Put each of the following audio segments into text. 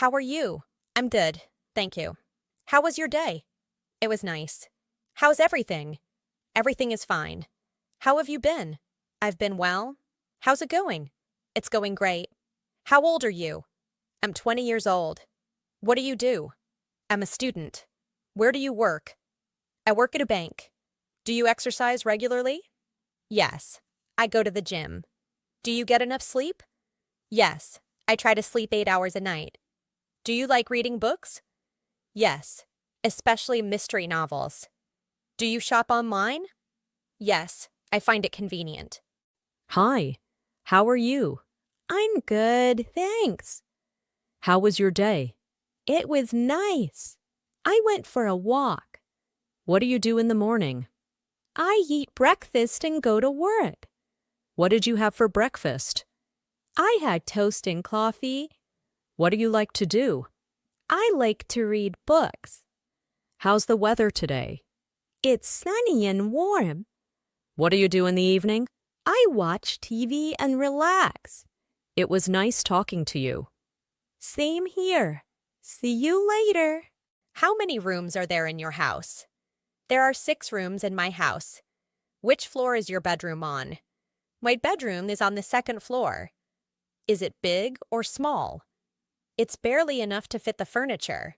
How are you? I'm good, thank you. How was your day? It was nice. How's everything? Everything is fine. How have you been? I've been well. How's it going? It's going great. How old are you? I'm 20 years old. What do you do? I'm a student. Where do you work? I work at a bank. Do you exercise regularly? Yes, I go to the gym. Do you get enough sleep? Yes, I try to sleep 8 hours a night. Do you like reading books? Yes, especially mystery novels. Do you shop online? Yes, I find it convenient. Hi, how are you? I'm good, thanks. How was your day? It was nice. I went for a walk. What do you do in the morning? I eat breakfast and go to work. What did you have for breakfast? I had toast and coffee. What do you like to do? I like to read books. How's the weather today? It's sunny and warm. What do you do in the evening? I watch TV and relax. It was nice talking to you. Same here. See you later. How many rooms are there in your house? There are 6 rooms in my house. Which floor is your bedroom on? My bedroom is on the 2nd floor. Is it big or small? It's barely enough to fit the furniture.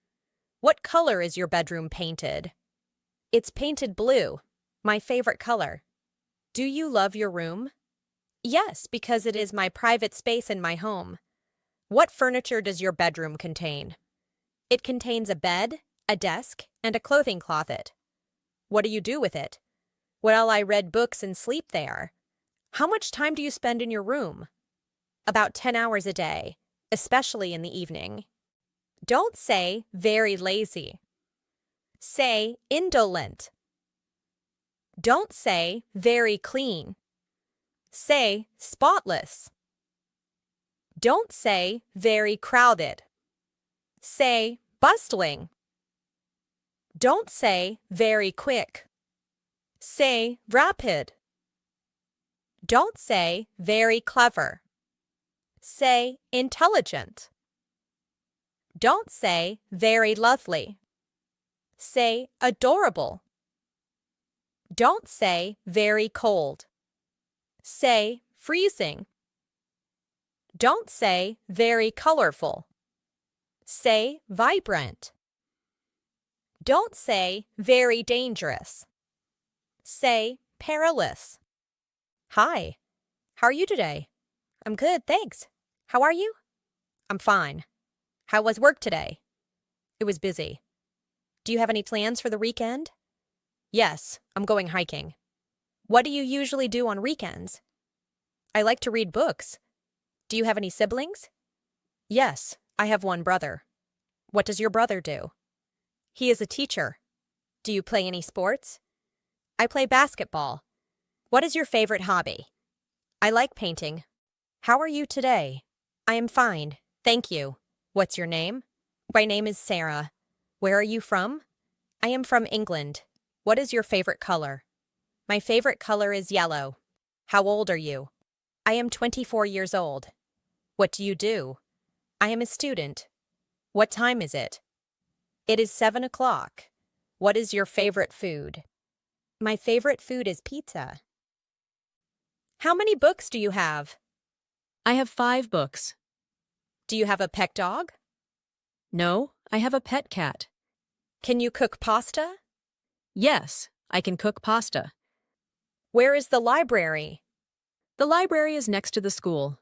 What color is your bedroom painted? It's painted blue, my favorite color. Do you love your room? Yes, because it is my private space in my home. What furniture does your bedroom contain? It contains a bed, a desk, and a clothing closet. What do you do with it? Well, I read books and sleep there. How much time do you spend in your room? About 10 hours a day, especially in the evening. Don't say very lazy. Say indolent. Don't say very clean. Say spotless. Don't say very crowded. Say bustling. Don't say very quick. Say rapid. Don't say very clever. Say intelligent. Don't say very lovely. Say adorable. Don't say very cold. Say freezing. Don't say very colorful. Say vibrant. Don't say very dangerous. Say perilous. Hi, how are you today? I'm good, thanks. How are you? I'm fine. How was work today? It was busy. Do you have any plans for the weekend? Yes, I'm going hiking. What do you usually do on weekends? I like to read books. Do you have any siblings? Yes, I have one brother. What does your brother do? He is a teacher. Do you play any sports? I play basketball. What is your favorite hobby? I like painting. How are you today? I am fine, thank you. What's your name? My name is Sarah. Where are you from? I am from England. What is your favorite color? My favorite color is yellow. How old are you? I am 24 years old. What do you do? I am a student. What time is it? It is 7 o'clock. What is your favorite food? My favorite food is pizza. How many books do you have? I have 5 books. Do you have a pet dog? No, I have a pet cat. Can you cook pasta? Yes, I can cook pasta. Where is the library? The library is next to the school.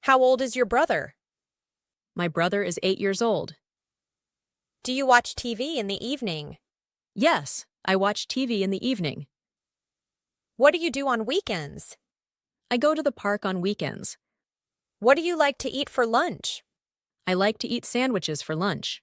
How old is your brother? My brother is 8 years old. Do you watch TV in the evening? Yes, I watch TV in the evening. What do you do on weekends? I go to the park on weekends. What do you like to eat for lunch? I like to eat sandwiches for lunch.